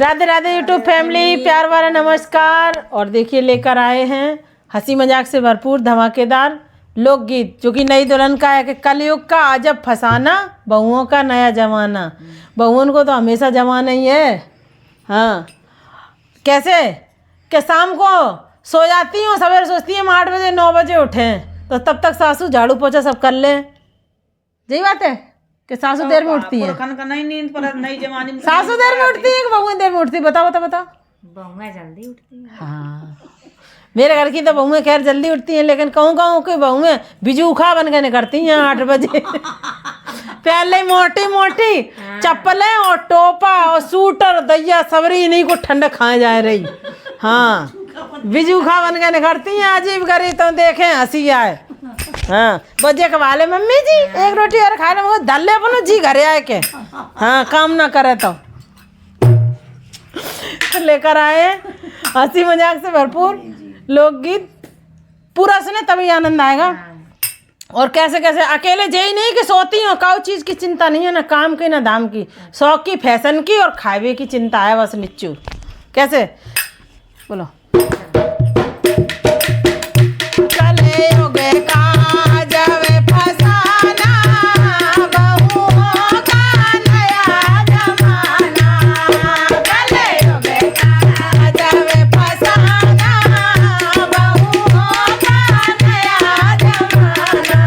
Radhe Radhe YouTube family, प्यार वाला नमस्कार। और देखिए लेकर आए हैं हंसी मजाक से भरपूर धमाकेदार लोकगीत, जो कि नई दुल्हन का है कि कलयुग का अजब फसाना, बहुओं का नया जमाना। बहुओं को तो हमेशा जमाना ही है। हाँ, कैसे कि शाम को सो जाती हूँ, सवेरे सोचती हूँ 8 बजे 9 बजे उठें, तो तब तक सासू झाड़ू पोछा सब कर लें। यही बात है कि सासू देर में उठती है। सासू देर में उठती है कि बहुएं देर में उठती है? बताओ बताओ बताओ। बहुएं जल्दी उठती हैं। हाँ, मेरे घर की तो बहुएं खैर जल्दी उठती हैं, लेकिन कहूँ कि बहुएं बिजूखा बन के निकलती हैं 8 बजे। पहले मोटी मोटी चप्पलें और टोपा और सूटर दैया सबरी इन्हीं को ठंडक खाए जा रही। हाँ, बिजूखा बन के निकलती हैं। अजीब करी तो देखें हंसी आए। हाँ, बजे के वाले मम्मी जी एक रोटी और खा ले, दल्ले अपनो जी घरे आए के। हाँ, काम ना करे तो लेकर आए हंसी मजाक से भरपूर लोकगीत। पूरा सुने तभी आनंद आएगा। और कैसे कैसे अकेले जे ही नहीं कि सोती हो, काउ चीज़ की चिंता नहीं है, ना काम की ना दाम की, शौक की फैशन की और खावे की चिंता है बस निच्चू। कैसे बोलो। चले योगे काजवे फसाना, बहुओं का नया जमाना। चले योगे काजवे फसाना, बहुओं का नया जमाना।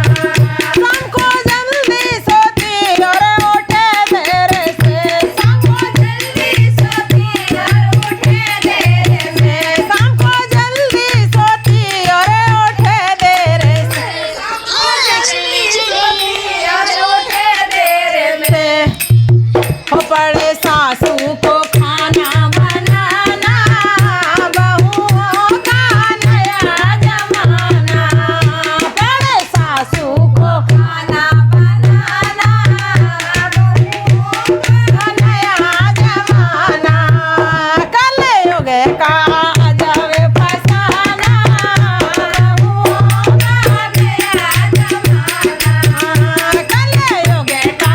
शाम को जल्दी सोती और उठे देर से, शाम को जल्दी सोती और उठे देर से, शाम को जल्दी सोती और उठे देर से, हो पड़े सासू को खाना बनाना, बहुओं का नया जमाना। पड़े सासू को खाना बनाना, बहुओं का नया जमाना। कलयुग का अजब फसाना, बहुओं का नया जमाना। कलयुग का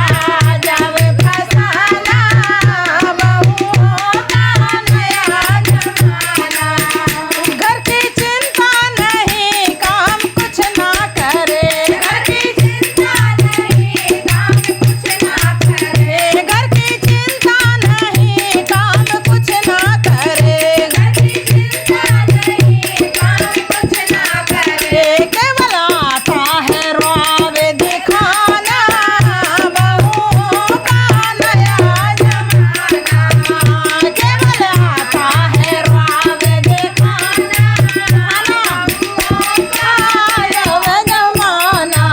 अजब फसाना, बहुओं का नया जमाना। घर की चिंता नहीं, काम कुछ ना करे, घर की चिंता नहीं, काम कुछ ना करे, घर की चिंता नहीं, काम कुछ ना करे, घर की चिंता नहीं, काम कुछ ना करे। केवल आता है रौब दिखाना, बहुओं का नया जमाना। केवल आता है रौब दिखाना, बहुओं का नया जमाना।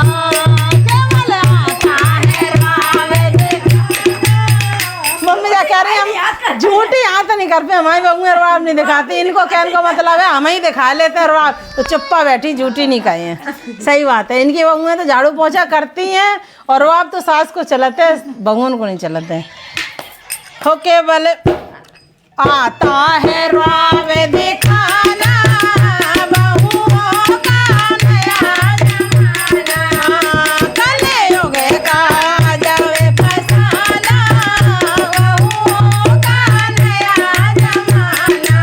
केवल आता है रौब दिखाना। मम्मी क्या कह रही है? हम झूठी यहाँ तो नहीं करते, हमारी बहुएं रवाब नहीं दिखाती। इनको कहने का मतलब है हम ही दिखा लेते हैं रवाब, तो चुप्पा बैठी झूठी नहीं कही है। सही बात है, इनकी बहुएं तो झाड़ू पोछा करती हैं और रवाब तो सास को चलाते हैं, बहुओं को नहीं चलाते हैं। हो केवल आता है रवाब दिखाना, बहुओं का नया जमाना। कलयुग का अजब फसाना, बहुओं का नया जमाना।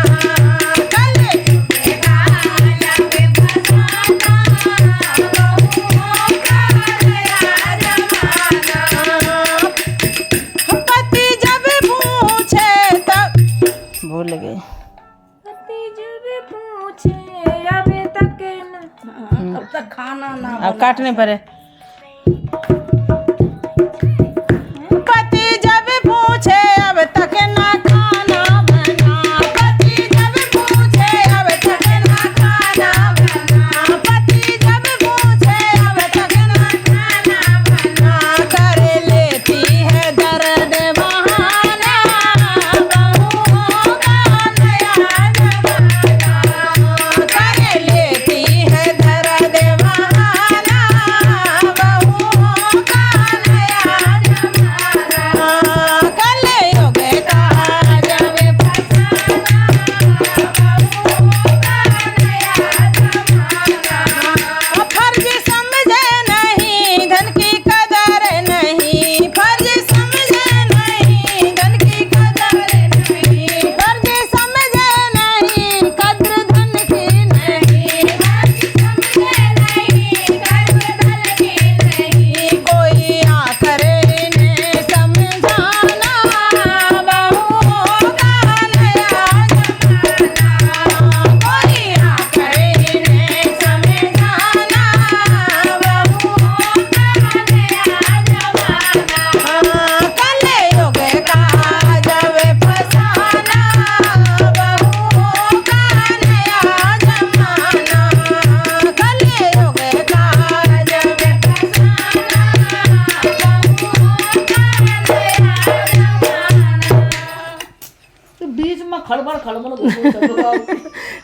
कलयुग का अजब फसाना, बहुओं का नया जमाना। पति जब पूछे तब भूल गए। पति जब पूछे अभी तक न, अब तक खाना ना अब काटने पड़े। पति जब पूछे अब तक ना खाना बना, पति जब पूछे अब तक ना खाना बना, पति जब पूछे अब तक ना खाना बना। कर लेती है दर्द बहाना, बहुओं का नया जमाना। कर लेती है दर्द बहाना,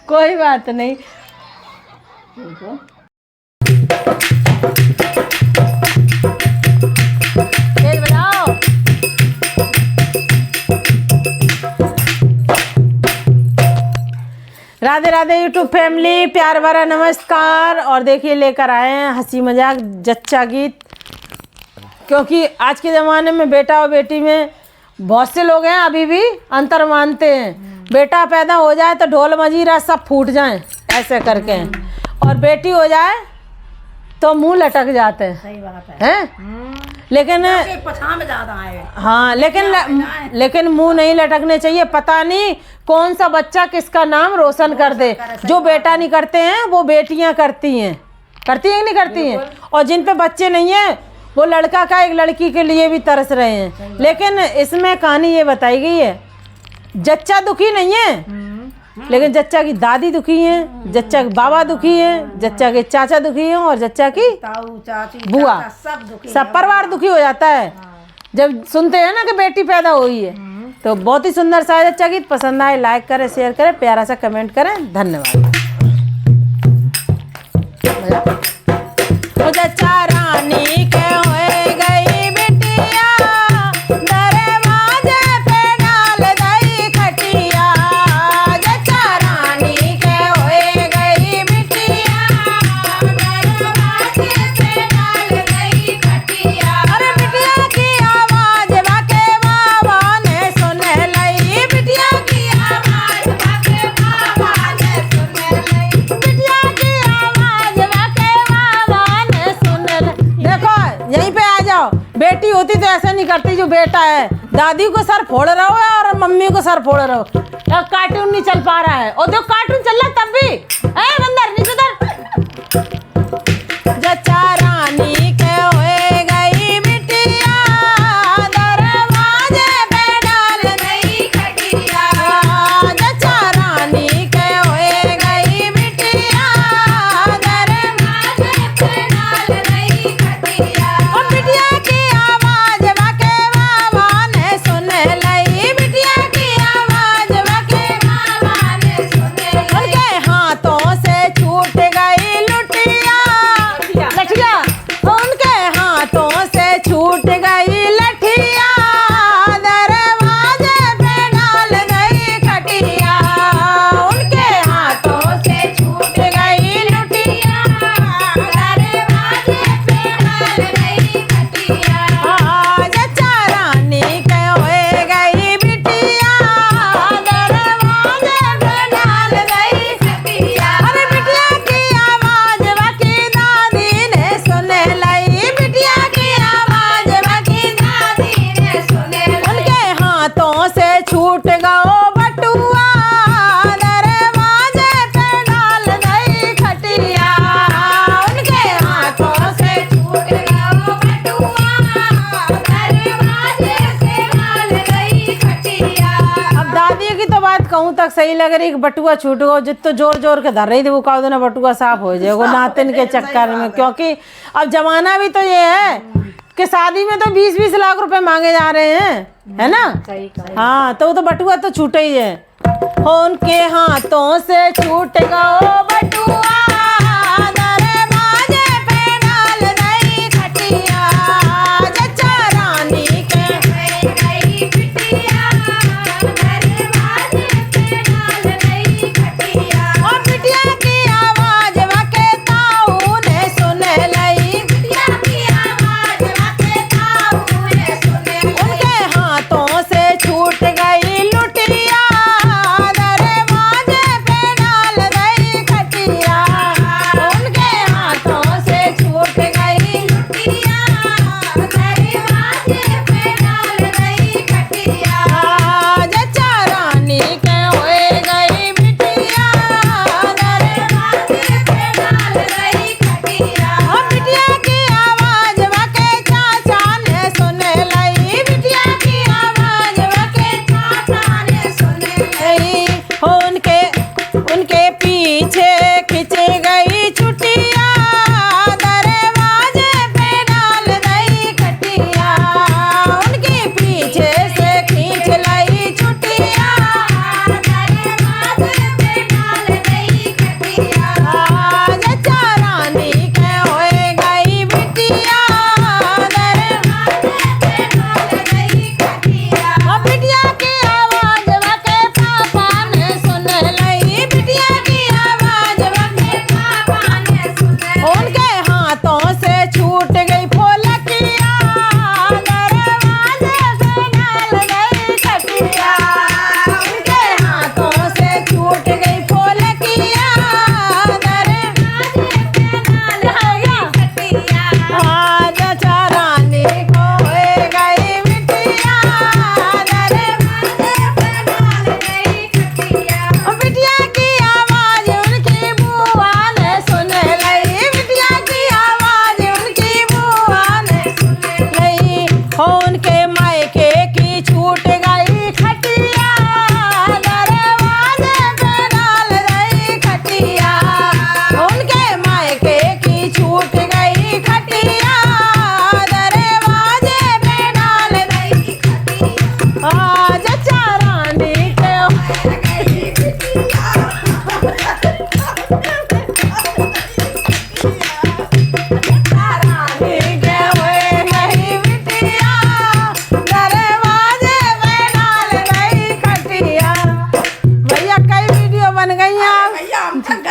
कोई बात नहीं। तेज बजाओ। राधे राधे यूट्यूब फैमिली, प्यार भरा नमस्कार। और देखिए लेकर आए हैं हंसी मजाक जच्चा गीत, क्योंकि आज के ज़माने में बेटा और बेटी में बहुत से लोग हैं अभी भी अंतर मानते हैं। बेटा पैदा हो जाए तो ढोल मजीरा सब फूट जाएं ऐसे करके, और बेटी हो जाए तो मुंह लटक जाते हैं। सही बात हैं? लेकिन पछाड़ में ज्यादा है। हाँ, लेकिन मुंह नहीं लटकने चाहिए। पता नहीं कौन सा बच्चा किसका नाम रोशन कर दे। जो बेटा नहीं करते हैं वो बेटियां करती हैं कि नहीं करती हैं। और जिन पे बच्चे नहीं हैं वो लड़का का एक लड़की के लिए भी तरस रहे हैं। लेकिन इसमें कहानी ये बताई गई है, जच्चा दुखी नहीं है, लेकिन जच्चा की दादी दुखी है, जच्चा के बाबा दुखी है, जच्चा के चाचा दुखी हैं, और जच्चा की ताऊ चाची बुआ, सब दुखी, सब परिवार दुखी हो जाता है जब सुनते हैं ना कि बेटी पैदा हुई है। तो बहुत ही सुंदर सा जच्चा गीत। पसंद आए लाइक करें, शेयर करें, प्यारा सा कमेंट करें। धन्यवाद। जच्चा रानी के होए गई बिटिया, दरवाजे पे डाल दई खटिया। जच्चा रानी के होए गई बिटिया, दरवाजे पे डाल दई खटिया। अरे बिटिया की आवाज वाके बाबा ने सुन लई, बिटिया की आवाज वाके बाबा ने सुन लई, बिटिया की आवाज वाके बाबा ने सुन लई। देखो यहीं पे आ जाओ। बेटी होती तो ऐसा नहीं करती जो बेटा है। दादी को सर फोड़ रहा हो और मम्मी को सर फोड़ रहा हो। कार्टून नहीं चल पा रहा है, और देखो कार्टून चल रहा तब भी। बंदर नीचे उतर। जच्चा रानी के होए गई बिटिया, दरवाजे पे डाल दई खटिया। जच्चा रानी के होए गई बिटिया, दरवाजे पे डाल दई खटिया। और बिटिया की आवाज वाके बाबा ने सुन लई, बिटिया की आवाज वाके बाबा ने सुन लई। उनके हाथों से छूट गई लुटिया, लठिया। उनके हाथों से छूट गई लठिया, दरवाजे पे डाल गई खटिया। उनके हाथों से छूट गई लुटिया, दरवाजे पे डाल गई खटिया। जच्चा रानी के होए गई बिटिया, दरवाजे पे डाल गई खटिया। अरे बिटिया की आवाज वाकी दादी ने सुन लई, बिटिया की आवाज वाकी दादी ने सुन लई। उनके हाथों से छूट गओ बटुआ, दरवाजे पे डाल गई खटिया। उनके हाथों से छूट गओ बटुआ, दरवाजे से डाल गई खटिया। अब दादी की तो बात कहूँ तक सही लग रही कि बटुआ छूट गो। जितो जोर जोर के धर रही थी वो कहा देना बटुआ साफ हो जाएगा नातिन के चक्कर में। क्योंकि अब जमाना भी तो ये है कि शादी में तो 20-20 लाख रुपए मांगे जा रहे हैं, है ना। हाँ, तो वो तो बटुआ तो छूटे ही है। उनके हाथों से छूट गओ बटुआ, दरवाजे पे डाल दई खटिया। जच्चा रानी के होए गई बिटिया, दरवाजे पे डाल दई खटिया। और बिटिया की आवाज वाके ताऊ ने सुन लई, बिटिया की आवाज वाके ताऊ ने सुन लई। उनके हाथों से छूट गई लुटिया, दरवाजे पे डाल दई खटिया।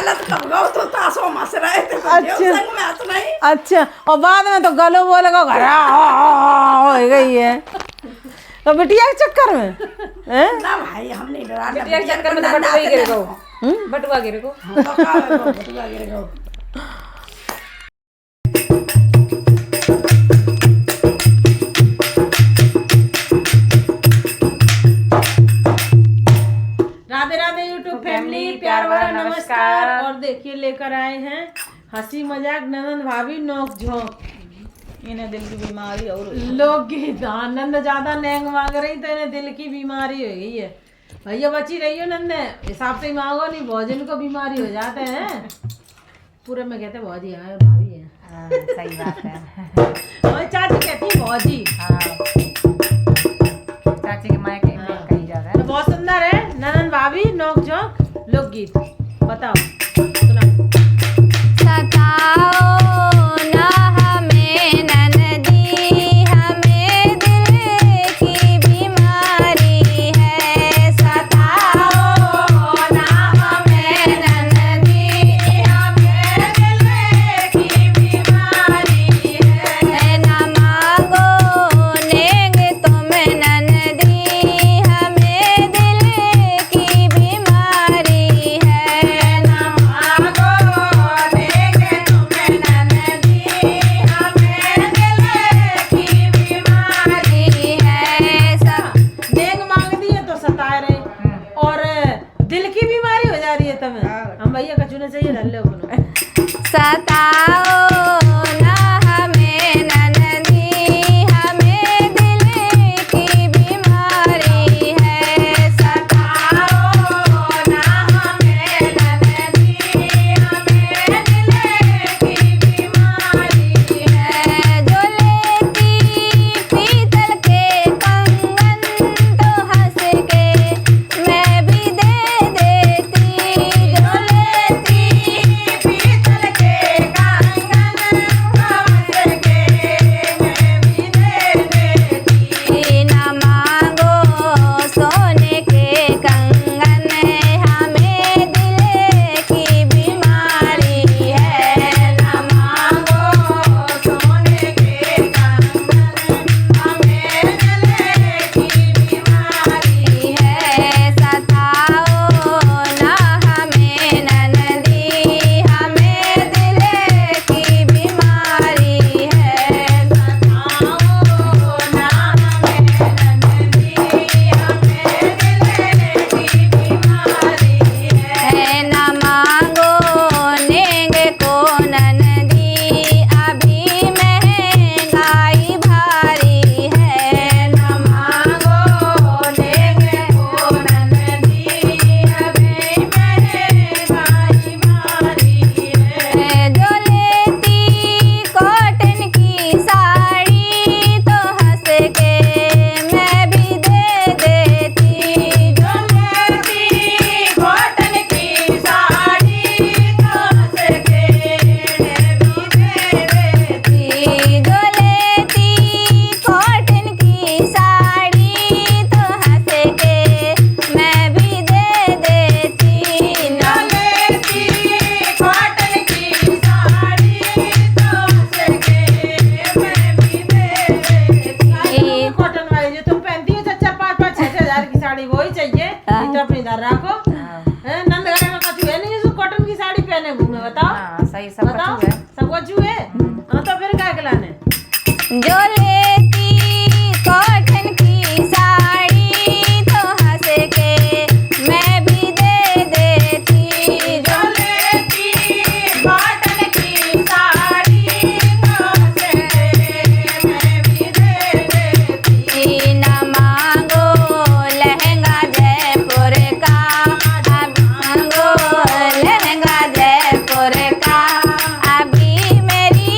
गलत कब गो तो तासो मस रहे थे तो अच्छा। संग में हाथ नहीं। अच्छा, और बाद में तो गलो बोलेगा घरा हो गई है तो बिटिया के चक्कर में हैं? ना भाई हम नहीं डरा बिटिया के चक्कर में तो बटुआ ही गिर गो, बटुआ गिर गो। तो का बटुआ गिर गो। राधे राधे यूट्यूब फैमिली, प्यार भरा नमस्कार। और देखिए लेकर आए हैं हंसी मजाक ननद भाभी नोक झोंक। इन्हें दिल की बीमारी और लोकगीत। हाँ, नंद ज्यादा नेंग मांग रही तो इन्हें दिल की बीमारी हो गई है। भैया बची रही हो नंद, हिसाब से ही मांगो, नहीं भोजन को बीमारी हो जाते हैं। पूरे में कहते भौजी है भाभी है। हाँ, सही बात है। और चाची कहती है भौजी। हाँ, चाची के मायके में कहीं जा रहा है। तो बहुत सुंदर है ननद भाभी नोक झोंक लोकगीत। बताओ सुना। सताओ ना हमें ननदी, हमें दिल की बीमारी है। सताओ ना हमें ननदी, हमें दिल की बीमारी है। ना मांगो नेंग तुम ननदी, हमें दिल की बीमारी है। ना मांगो नेंग तुम ननदी, हमें दिल की बीमारी है। नेंग मांग दी है तो सताए रहे और दिल की बीमारी हो जा रही है तुम्हें। हम भैया का चुने चाहिए ढल लो सताओ ना हमें ननदी, हमें दिल की बीमारी है। सताओ ना हमें ननदी, हमें दिल की बीमारी है। जो लेती पीतल के कंगन तो हंस के मैं भी दे देती। जो लेती पीतल के कंगन तो हंस के मैं भी दे देती। ना मांगो सोने के कंगन, हमें दिल की बीमारी है। ना मांगो सोने के कंगन, हमें दिल की बीमारी है। सताओ ना हमें ननदी, हमें दिल की बीमारी है। सताओ ना हमें ननदी, हमें दिल की बीमारी है। ना मांगो नेंग को ननदी, अभी महंगाई भारी है। ना मांगो नेंग को ननदी, अभी महंगाई भारी है। जो लेती कॉटन की साड़ी तो हंस के मैं भी दे देती। जो लेती कॉटन की साड़ी तो हंस के मैं भी दे देती। जो लेती कॉटन की साड़ी तो हंस के मैं भी दे देती। ना लेती कॉटन की साड़ी तो हंस के मैं भी दे देती। कॉटन वाली जो तुम पहनती हो चाचा 5-5, 6-6 हजार की साड़ी वही चाहिए। ये तो अपनी इधर रखो। हैं, नंद घर में कछु है नहीं जो कॉटन की साड़ी पहने घूमे। बताओ हाँ, सही सब बताओ कछु है। सब कछु है। हाँ तो फिर क्या खिलाने। जो लेती कॉटन की साड़ी तो हंस के मैं भी दे देती। जो लेती कॉटन की साड़ी तो हंस के मैं भी दे देती। ना मांगो लहंगा जयपुर का, मांगो लहंगा जयपुर का, अभी मेरी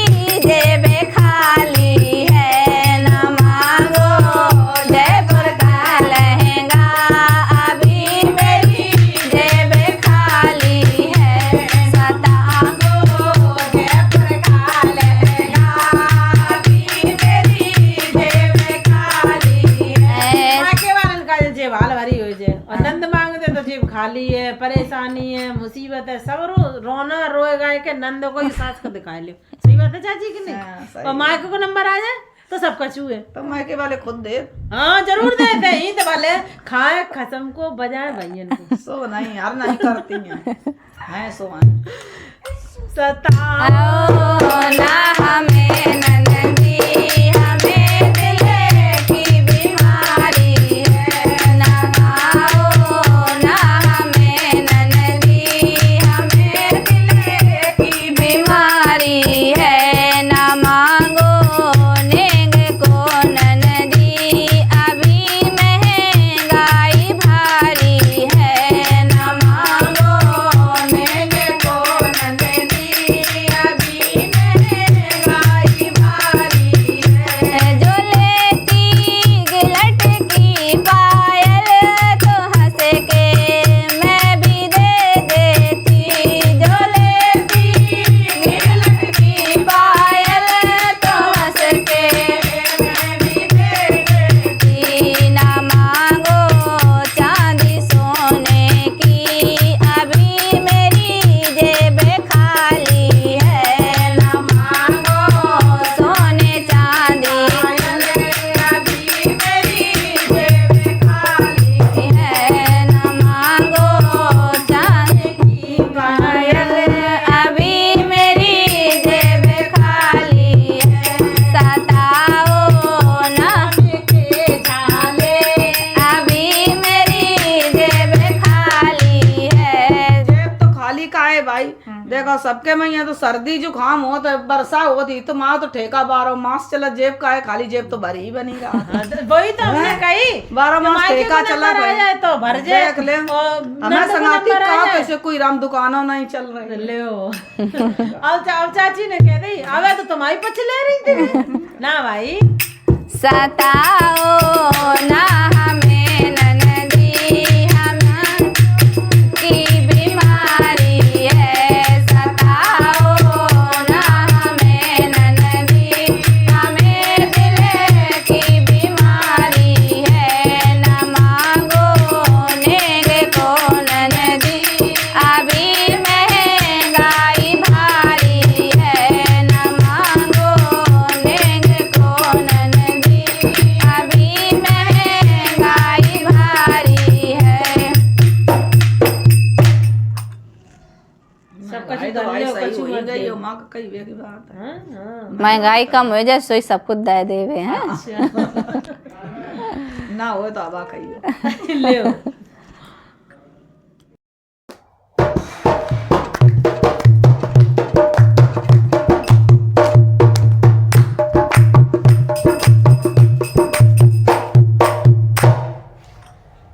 जेब खाली है। खाली है, परेशानी है, मुसीबत है, सब रोना रोए गाय के नंद को सास को दिखा लियो। सही बात है चाची की नहीं? और मायके को नंबर आ जाए तो सबका छू है, तो मायके वाले खुद दे। हाँ जरूर देते हैं। ईद वाले खाए खसम को बजाए भैया को। सो नहीं यार, नहीं करती हैं सो सताओ ना हमें ननदी, हमें दिल की बीमारी है। ना आओ ना हमें ननदी, हमें दिल की बीमारी है। ना मांगो नेंग को ननदी, अभी महंगाई भारी है। ना मांगो नेंग को ननदी, अभी महंगाई भारी है। जो लेती गिलट की पायल तो हंस के मैं भी दे देती। जो लेती गिलट की पायल तो हंस के मैं भी दे देती। ना मांगो चांदी सोने की, अभी मेरी जेब खाली है। ना मांगो सोने चांदी, अभी मेरी जेब खाली है। ना मांगो चांदी की पायल, अभी मेरी जेब खाली है। सताओ ना के झाले, अभी मेरी जेब खाली है। जेब तो खाली का है भाई। देखो सबके में यहाँ तो सर्दी जुकाम हो तो बरसा होती तो माँ तो ठेका 12 मास चला, जेब का है खाली, जेब तो भरी ही बनेगा। वही तो हमने कही 12 मास मायके ठेका को चला नंबर आ जाए तो भर जाए। देख ले और हमें नंद को संगाती नंबर आ कहा जाए। कैसे कोई राम दुकानों नहीं चल रही। ले अब चाची ने कह दी अबे तो तुम्हारी पछ ले रही थी ना भाई। सताओ ना हमें ननदी, हम की बीमारी है। सताओ ना हमें ननदी, हमें दिल की बीमारी है। ना मांगो नेंग को ननदी, अभी महंगाई भारी है। ना मांगो नेंग को ननदी, अभी महंगाई भारी है। सबका भाई तो भाई सही हो ही गई हो, माँ का कही वे की बात है। महंगाई कम हो जाए सोई सब कुछ दे देवे हैं। ना हो तो आबा कही ले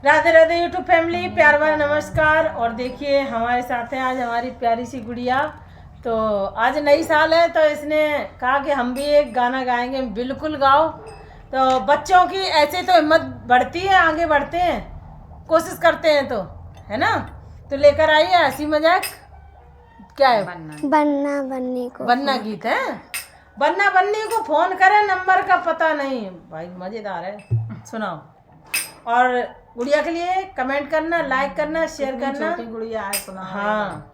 राधे राधे यूट्यूब फैमिली, प्यार भरा नमस्कार। और देखिए हमारे साथ हैं आज हमारी प्यारी सी गुड़िया। तो आज नई साल है तो इसने कहा कि हम भी एक गाना गाएंगे, बिल्कुल गाओ। तो बच्चों की ऐसे तो हिम्मत बढ़ती है, आगे बढ़ते हैं, कोशिश करते हैं तो, है ना। तो लेकर आइए हंसी मजाक। क्या है? बनना बनने को बन्ना गीत है। बन्ना बन्नी को फोन करें, नंबर का पता नहीं भाई, मजेदार है, सुनाओ। और गुड़िया के लिए कमेंट करना, लाइक करना, शेयर करना। छोटी गुड़िया है सुना। हाँ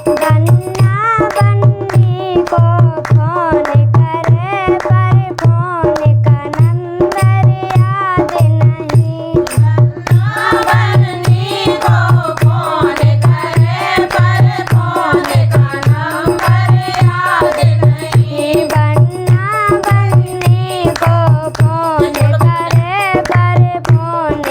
बनना बनने को फोन करे, पर फोन का नंबर याद नहीं। बनना बननी को फोन करे, पर फोन का नंबर याद नहीं। बनना बनने को फोन करे, पर फोन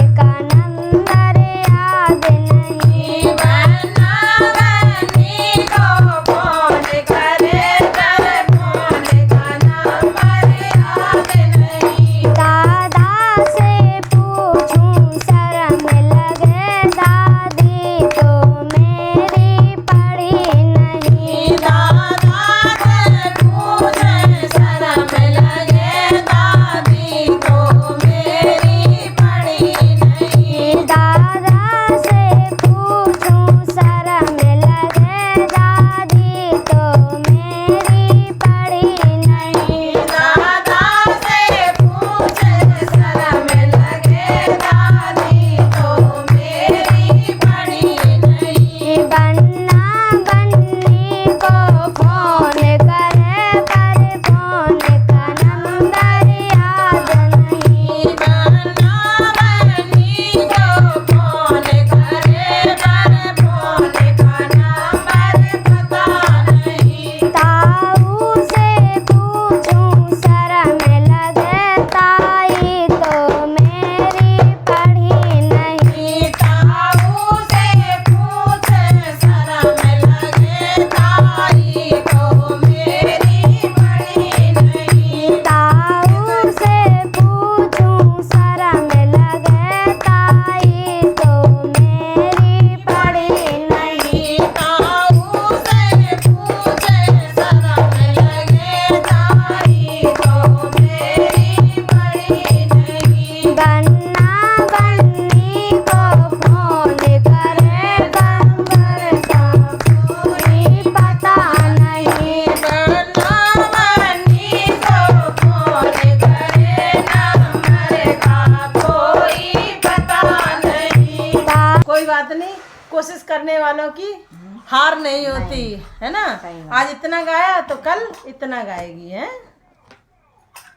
बात नहीं, कोशिश करने वालों की हार नहीं होती, है ना। आज इतना गाया तो कल इतना गाएगी, है।